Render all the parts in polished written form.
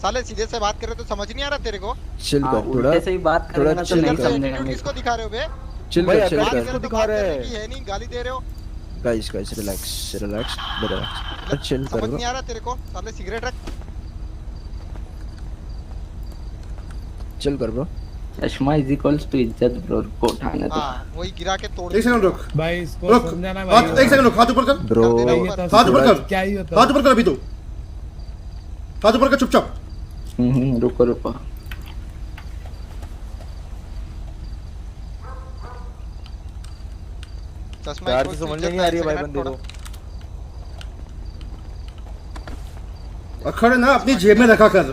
साले सीधे से बात कर रहे तो समझ नहीं आ रहा तेरे को? चिल कर थोड़ा, उल्टे से ही बात थोड़ा करेंगे ना तो chill नहीं कर। समझेगा एटीट्यूड मेरे किसको को। दिखा रहे हो बे? चिल भाई कर, चिल बात कर। कर रहे तो दिखा बात रहा करने है। की है नहीं, गाली दे रहे हो। Guys guys relax relax relax, chill कर समझ ब्रो। नहीं आ रहा तेरे को? साले सिगरेट रख। चिल कर ब्रो। चश्मा इज इक्वल्स टू इज्जत ब्रो, को उठाने दो। हाँ वही गिरा के तोड़ एक सेकंड रुक भाई इसको रुक समझाना हाथ, भाई। एक सेकंड रुक, हाथ ऊपर कर, ब्रो कर देना भाई, ऊपर। ये तो हाथ ऊपर कर, क्या ही होता हाथ ऊपर कर अभी तो, हाथ ऊपर कर चुपचाप। रुको रुको। चश्मा यार equals तो to समझ इज्जत नहीं का आ रही है एक भाई सेकंड बंदे थोड़ा। को। अखड़ ना अपनी जेब में रखा कर।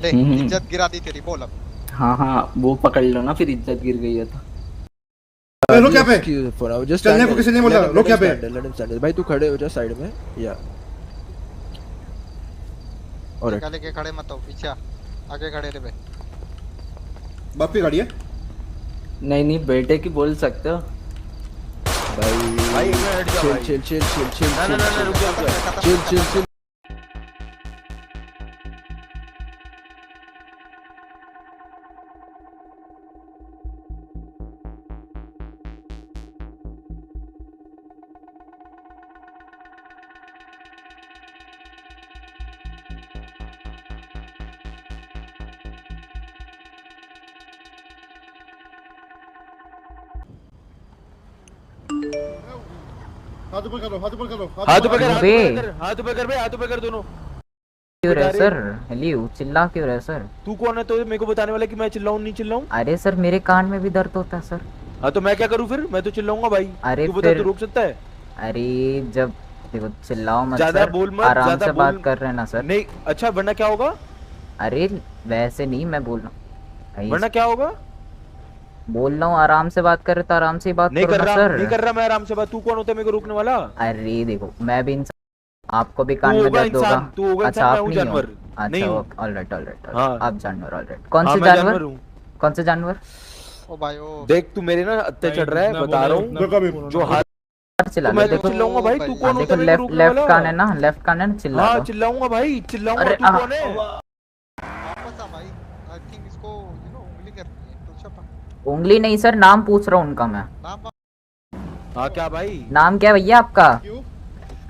ले इज्जत गिरा दी तेरी, बोल अब। हाँ हाँ वो पकड़ लो ना, फिर इज्जत गिर गई है तो। रुक यहाँ पे, फॉर नाउ जस्ट चलने को किसी नहीं बोला, रुक यहाँ पे। Let him stand. भाई तू खड़े हो जा साइड में या और निकाले के खड़े मत हो, पीछे आ। आगे खड़े रहे बे। बाप की गाड़ी है। नहीं नहीं बेटे की बोल सकते हो। भाई एक मिनट हट जा चिल भाई। चिल चिल चिल चिल ना ना ना ना, रुक जा रुक जा। Chill chill chill. हाथ ऊपर करो, हाथ ऊपर करो, हाथ ऊपर कर, बे। हाथ ऊपर कर बे, हाथ ऊपर कर दोनों। क्यों रहे अरे। सर? हेलो, चिल्ला क्यों रहे सर? तू कौन है तो मेरे को बताने वाला कि मैं चिल्लाऊं नहीं चिल्लाऊं? अरे सर मेरे कान में भी दर्द होता है सर। हाँ तो मैं क्या करूं फिर? मैं तो चिल्लाऊंगा भाई। अरे तू बता, फिर- तू रोक सकता है? अरे जब देखो चिल्लाओ मत ज्यादा सर, बोल मत, आराम ज्यादा से बोल। बात कर रहे हैं ना सर। नहीं अच्छा, वरना क्या होगा? अरे वैसे नहीं, मैं बोल रहा हूँ वरना क्या होगा? बोल रहा हूँ आराम से बात कर रहे तो आराम से ही बात नहीं करो कर ना रहा, सर। नहीं कर रहा मैं आराम से बात। तू कौन होता है मेरे को रोकने वाला? अरे देखो मैं भी इंसान, आपको भी कान तू में होगा दर्द होगा। इंसान, तू होगा अच्छा इंसान, मैं आप हूँ नहीं हो। जानवर। नहीं अच्छा हूँ। ऑलराइट ऑलराइट, हाँ। आप जानवर ऑलराइट। कौन हाँ, से मैं जानवर? हूँ। कौन से जानवर? ओ भाई ओ। देख तू मेरे ना अत्ते चढ़ रहा है, बता रहा हूँ। जो हाथ चिल्ला तो लो मैं तो देखो। चिल्लाऊंगा भाई। तू कौन होता देखो है मेरे को लेफ्ट रोकने लेफ्ट वाला? कान है ना, लेफ्ट कान है ना, चिल्ला हाँ दो। चिल्लाऊंगा भाई, चिल्लाऊंगा। अरे, तू कौन है? वापस आ भाई। आई थिंक इसको उंगली करनी है, तो छपा। उंगली नहीं सर, नाम पूछ रहा हूँ उनका मैं। नाम हाँ क्या भाई? नाम क्या भैया आपका? क्यों?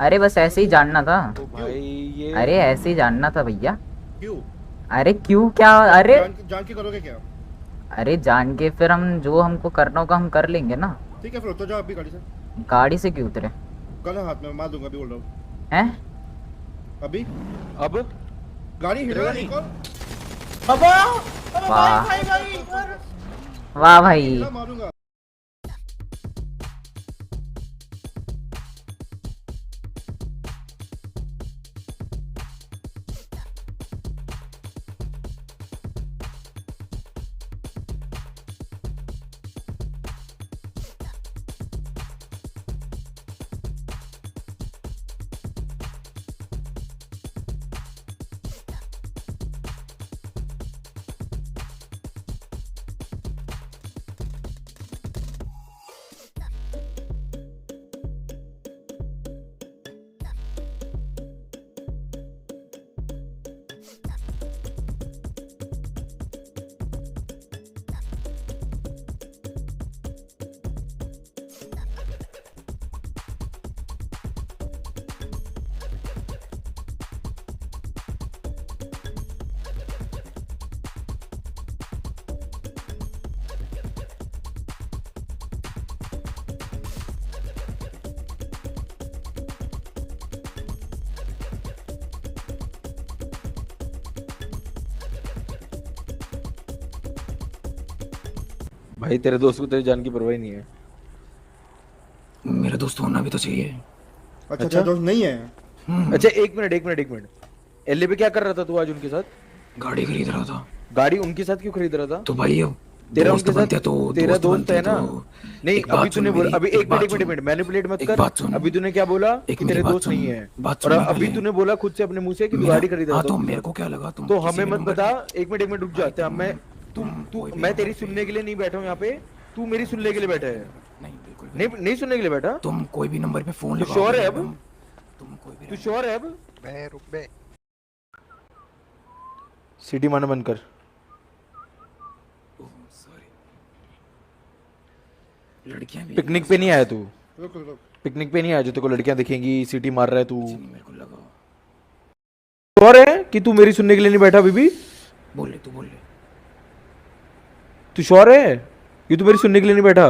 अरे बस ऐसे ही जानना था। तो भाई ये अरे ऐसे ही जानना था भैया। क्यों? अरे क्यों क्या? अरे जान के करोगे क्या? अरे जान के फिर हम जो हमको करना होगा हम कर लेंगे ना। ठीक है फिर उतर जाओ आप भी गाड़ी से। गाड़ी से क्यों उतरे गन है हाथ में, मार दूंगा, अभी बोल रहा हूँ। हैं? अभी अब गाड़ी हिलेगा नहीं कौन? वाह वाह भाई। हिला मारूंगा। भाई तेरे दोस्त को तेरी जान की परवाह ही नहीं है। मेरा दोस्त होना भी तो चाहिए। अच्छा अच्छा दोस्त नहीं है। अच्छा एक मिनट एक मिनट एक मिनट, एलए पे क्या कर रहा था तू आज उनके साथ? गाड़ी खरीद रहा था। गाड़ी उनके साथ क्यों खरीद रहा था? तो भाई अब तेरा दोस्त उनके बनते साथ तो तेरा दोस्त बनते है ना? तो- नहीं एक बात अभी सुन तूने बोला, मेरी, अभी एक बात मिनट सुन। मैनिपुलेट मत एक कर। बात सुन। अभी तूने क्या बोला एक कि मेरी तेरे बात दोस्त सुन। नहीं है, बात और सुन अभी पहले। तूने बोला खुद से अपने मुंह से कि तू मेरा- गाड़ी खरीद रहा हाँ था तो उसके मेरे साथ। को क्या लगा तुम तो किसी हमें भी मत नंबर बता। पे- एक मिनट रुक जा। मैं तू तू कोई भी मैं तेरी नंबर पे- सुनने के लिए नहीं बैठा हूँ यहाँ पे, तू मेरी सुनने के लिए बैठा है। नहीं बिल्कुल भी नहीं नहीं सुनने के लिए बैठा? तुम कोई भी नंबर पे फोन तू लगाओ श्योर है अब? तुम कोई भी तू श्योर है अब? बे रुक बे। सिटी मारना बंद कर। सॉरी लड़कियां भी पिकनिक पे नहीं आया तू? रुक रुक रुक। पिकनिक पे नहीं आया जो तेरे को लड़कियां दिखेंगी सिटी मार रहा है तू? मेरे को लगा। श्योर है कि तू मेरी सुनने के लिए नहीं बैठा बीबी? बोल ले तू बोल ले। तू श्योर है कि तू मेरी सुनने के लिए नहीं बैठा?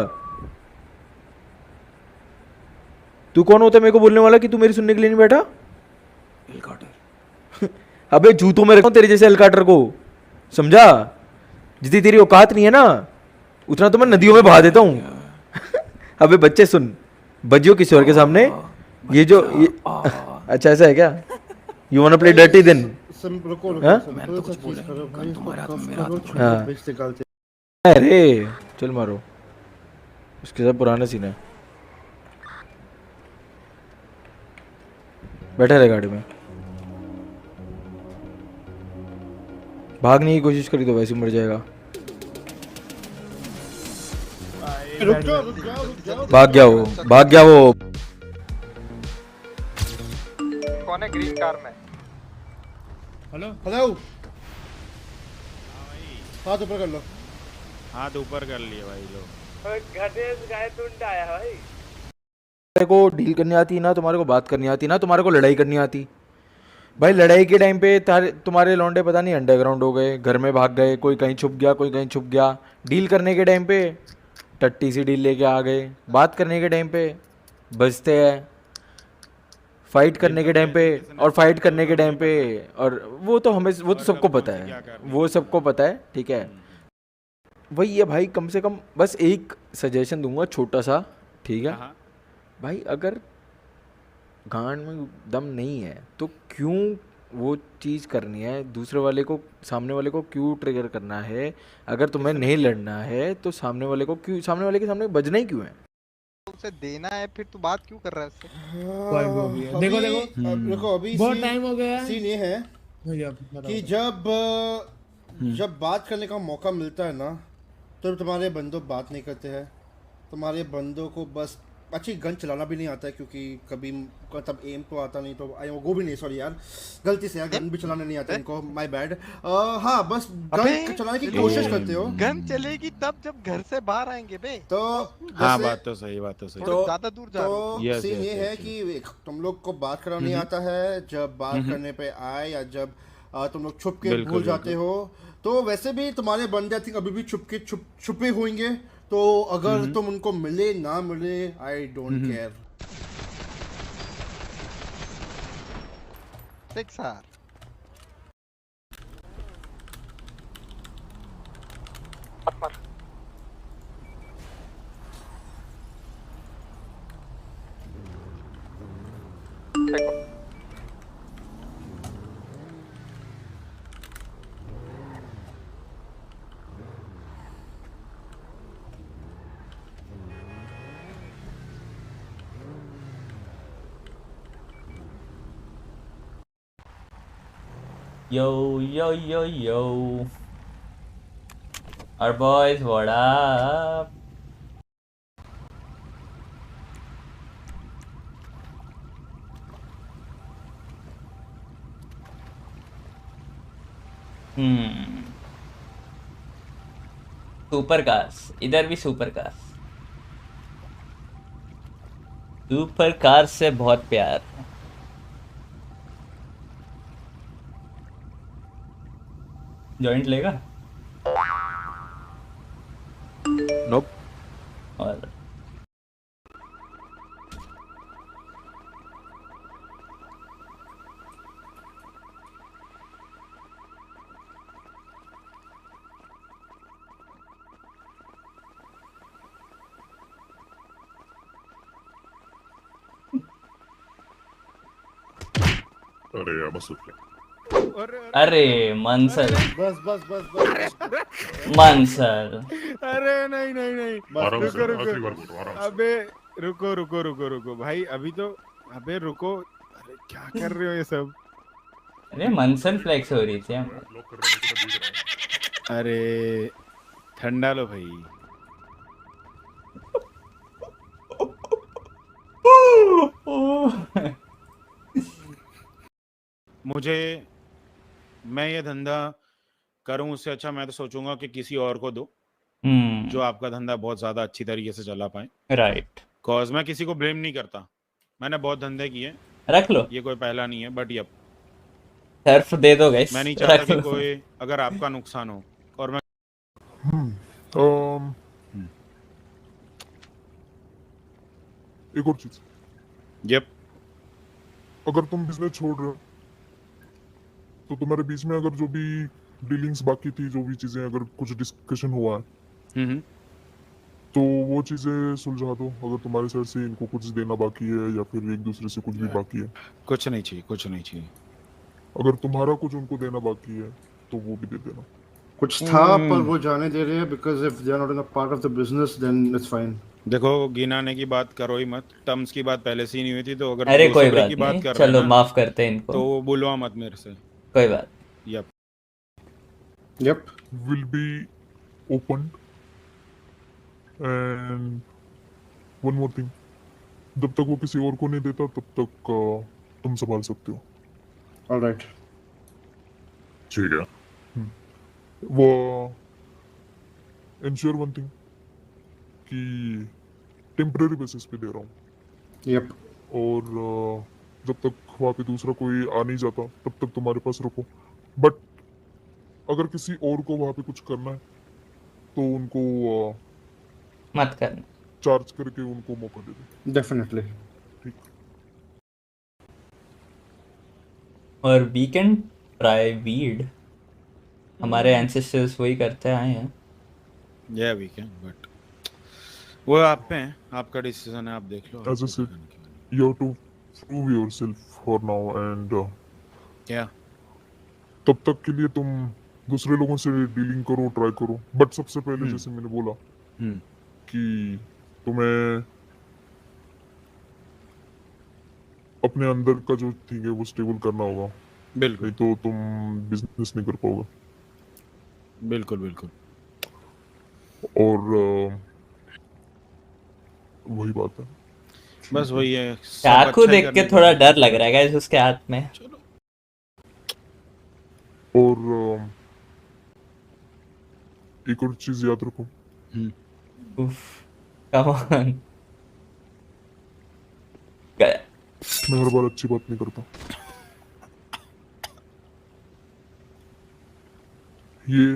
तू कौन होता है मेरे को बोलने वाला कि तू मेरी सुनने के लिए नहीं बैठा? L Carter. अबे जूतों में रखा हूं तेरे जैसे एलकाटर को, समझा? जितनी तेरी औकात नहीं है ना उतना तो मैं नदियों में बहा देता हूँ। अबे बच्चे सुन, बजियो किसी और के सामने ये जो ये अच्छा ऐसा है क्या? You want to play dirty then? रुको हाँ? रुको। मैंने तो कुछ बोला नहीं, गन तुम्हारे हाथ में, मेरा हाथ में। हाँ। बेच निकालते। अरे चल मारो, उसके साथ पुराना सीन है। बैठा रहे गाड़ी में, भागने की कोशिश करी तो वैसे ही मर जाएगा। रुक जाओ रुक जाओ रुक जाओ। भाग गया वो, भाग गया वो। कौन है ग्रीन कार में? हेलो हाथ ऊपर कर लो। हाथ ऊपर कर लिए भाई लोग। तुम्हारे को डील करनी आती ना, तुम्हारे को बात करनी आती ना, तुम्हारे को लड़ाई करनी आती। भाई लड़ाई के टाइम पे तुम्हारे लौंडे पता नहीं अंडरग्राउंड हो गए, घर में भाग गए, कोई कहीं छुप गया, कोई कहीं छुप गया। डील करने के टाइम पे टट्टी सी डील लेके आ गए, बात करने के टाइम पे बजते हैं, फाइट करने के टाइम पे और फाइट करने के टाइम पे। और वो तो हमें, वो तो सबको पता है, वो सबको पता है, ठीक है। वही है भाई, कम से कम बस एक सजेशन दूंगा छोटा सा, ठीक है भाई? अगर गांड में दम नहीं है तो क्यों वो चीज़ करनी है? दूसरे वाले को, सामने वाले को क्यों ट्रिगर करना है? अगर तुम्हें नहीं लड़ना है तो सामने वाले को क्यों, सामने वाले के सामने बजना ही क्यों है? उसे देना है फिर तू बात क्यों कर रहा है उससे? देखो देखो अभी बहुत टाइम हो गया। सीन ये है कि जब बात करने का मौका मिलता है ना तो तुम्हारे बंदों बात नहीं करते हैं। तुम्हारे बंदों को बस अच्छी गन चलाना भी नहीं आता है, क्योंकि कभी तब एम तो आता नहीं, तो वो भी नहीं, सॉरी यार गलती से यार, गन भी चलाने नहीं आता इनको, माय बैड। हाँ बस गन चलाने की कोशिश करते हो। गन चलेगी तब जब घर से बाहर आएंगे बे। तो हाँ बात तो सही, बात तो सही। तो ज्यादा दूर जा रहे हो। तो सीन ये है कि तुम लोग को बात करना नहीं आता है, जब बात करने पे आए या जब तुम लोग छुप के भूल जाते हो, तो वैसे भी तुम्हारे बंदे आई थिंक अभी भी छुपे होंगे। तो अगर तुम उनको मिले ना मिले, I don't care. Sir Yo, yo, yo, yo. Our boys, what up? Super cars, इधर भी सुपर कार्स। सुपर कार्स से बहुत प्यार। जॉइंट लेगा? नोप। और अरे यार बस अरे मंसल, बस बस बस बस मंसल। अरे नहीं नहीं नहीं, आराम से, रुको आखिरी बार रुको, बोलो, आराम से। अबे रुको रुको रुको रुको भाई, अभी तो, अबे रुको, अरे क्या कर रहे हो ये सब? अरे मंसल फ्लेक्स हो रही थी हम। ब्लॉक कर रहे हैं, मुझे तो दिख रहा है। अरे ठंडा लो भाई। मुझे, मैं ये धंधा करूं उससे अच्छा मैं तो सोचूंगा कि किसी और को दो जो आपका धंधा बहुत ज्यादा अच्छी तरीके से चला पाए। राइट। कॉज मैं किसी को ब्लेम नहीं करता, मैंने बहुत धंधे किए, रख लो, ये कोई पहला नहीं है, बट ये सर्फ दे दो गाइस, मैं नहीं चाहता कि कोई अगर आपका नुकसान हो और मैं एक और चीज, यप अगर तुम बिजनेस छोड़ रहे हो तो तुम्हारे बीच में अगर जो भी डीलिंग्स बाकी थी, जो भी चीजें अगर कुछ डिस्कशन हुआ है तो वो चीजें सुलझा दो। अगर तुम्हारे साइड से इनको कुछ देना बाकी है या फिर एक दूसरे से कुछ भी बाकी है, कुछ नहीं चाहिए, कुछ नहीं चाहिए। अगर तुम्हारा कुछ उनको देना बाकी है तो वो भी दे देना। कुछ था पर वो जाने दे रहे हैं because if they are not in a part of the business then it's fine. देखो गिनाने की बात करो ही मत, टर्म्स की बात पहले से ही नहीं हुई थी, तो अगर अरे कोई बात की नहीं, बात कर चलो रहे हैं माफ करते हैं इनको, तो वो बुलवा मत मेरे से। कोई बात। Yup will be open and one more thing, जब तक वो किसी और को नहीं देता तब तक तुम संभाल सकते हो। ऑलराइट, ठीक है। वो इंश्योर वन थिंग कि टेम्पररी बेसिस पे दे रहा हूँ। यप, और जब तक वहाँ पे दूसरा कोई आ नहीं जाता तब तक तुम्हारे पास रखो, बट अगर किसी और को वहाँ पे कुछ करना है तो उनको मत करना, चार्ज करके उनको मौका दे दो। डेफिनेटली। ठीक। और वी कैन ट्राई वीड, हमारे एंसेस्टर्स वही करते आए हैं। या वी कैन, बट वो आप पे है, आपका डिसीजन है, आप देख लो। As I said, you have to prove yourself for now and क्या तब तक के लिए तुम दूसरे लोगों से डीलिंग करो, ट्राई करो, बट सबसे पहले जैसे मैंने बोला कि तुम्हें अपने अंदर का जो थिंग है वो स्टेबल करना होगा, बिल्कुल, नहीं तो तुम बिजनेस नहीं कर पाओगे। बिल्कुल बिल्कुल। और वही बात है, बस वही है। चाकू देख के थोड़ा डर लग रहा है गाइस उसके हाथ में। और एक और चीज याद रखो, कम ऑन, मैं हर बार अच्छी बात नहीं करता। ये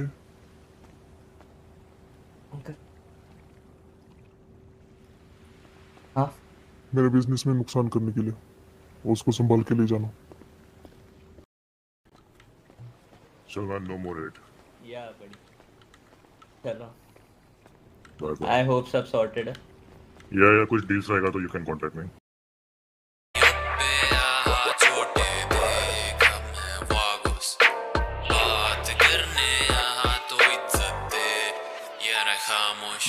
हाँ मेरे बिजनेस में नुकसान करने के लिए, उसको संभाल के ले जाना। चलो, नो मोर इट। या बड़ी, चलो, बाय बाय। आई होप सब सॉर्टेड है। या कुछ डील्स रहेगा तो यू कैन कांटेक्ट मी।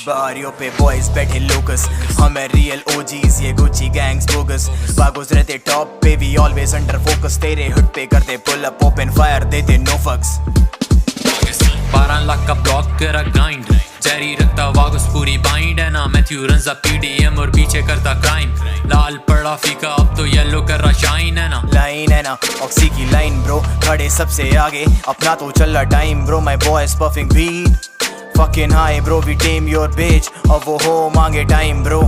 बारियों पे बॉयज बैठे लोकस, हमें रियल ओजीज, ये गुच्ची गैंग्स बोगस। बागोस रहते टॉप पे, वी ऑलवेज अंडर फोकस। तेरे हुड पे करते पुल अप, ओपन फायर देते नो फक्स। 12 लाख का ब्लॉक तेरा ग्राइंड, जारी रखता वागस पूरी बाइंड है ना। मैथ्यू रंजा पीडीएम और पीछे करता क्राइम। लाल पड़ा फीका अब तो येलो कर रहा शाइन है ना। लाइन है ना ऑक्सी की लाइन ब्रो, खड़े सबसे आगे, अपना तो चल रहा time bro. My boys puffing weed, fucking high bro, we tame your bitch, अब वो हो मांगे टाइम ब्रो।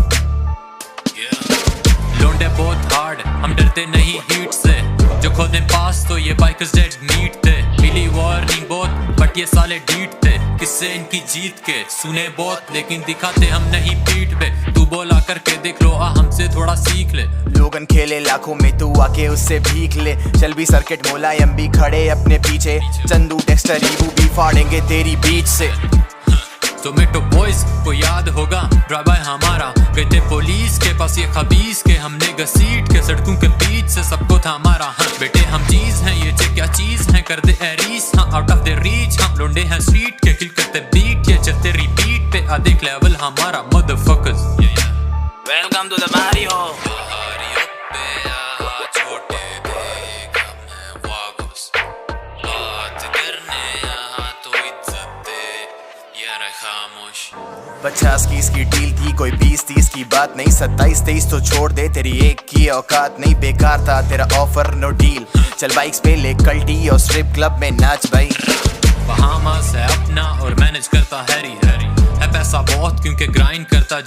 लोंडे बहुत हार्ड, हम डरते नहीं हीट से, जो खोदे पास तो ये बाइकर्स डेड मीट थे। मिली वार्निंग बहुत बट ये साले डीट थे, किससे इनकी जीत के सुने बहुत लेकिन दिखाते हम नहीं पीठ पे। तू बोला करके देख लो, हमसे थोड़ा सीख ले। लोगन खेले लाखों में, तू आके उससे भीख ले। चल भी सर्किट मुलायम भी खड़े अपने पीछे, चंदू टेक्सटर ईबू भी फाड़ेंगे तेरी बीच से। टोमेटो बॉयज को याद होगा, ड्राइवर हमारा गए थे पुलिस के पास, ये खबीस के हमने घसीट के सड़कों के बीच से सबको था हमारा। हाँ बेटे हम चीज हैं, ये क्या चीज है, कर दे एरीस हाँ आउट ऑफ द रीच। हम लोंडे हैं स्ट्रीट के, किल करते बीट, ये चलते रिपीट पे, आ देख लेवल हमारा motherfuckers. Welcome to the barrio. पचास की इसकी डील थी, कोई 20-30 की बात नहीं। 27-23 तो छोड़ दे, तेरी एक की औकात नहीं। बेकार था तेरा ऑफर, नो डील। चल बाइक्स पे ले कल्टी और स्ट्रिप क्लब में नाच भाई। बहामास है अपना और मैनेज करता हैरी है पैसा बहुत क्योंकि ग्राइंड करता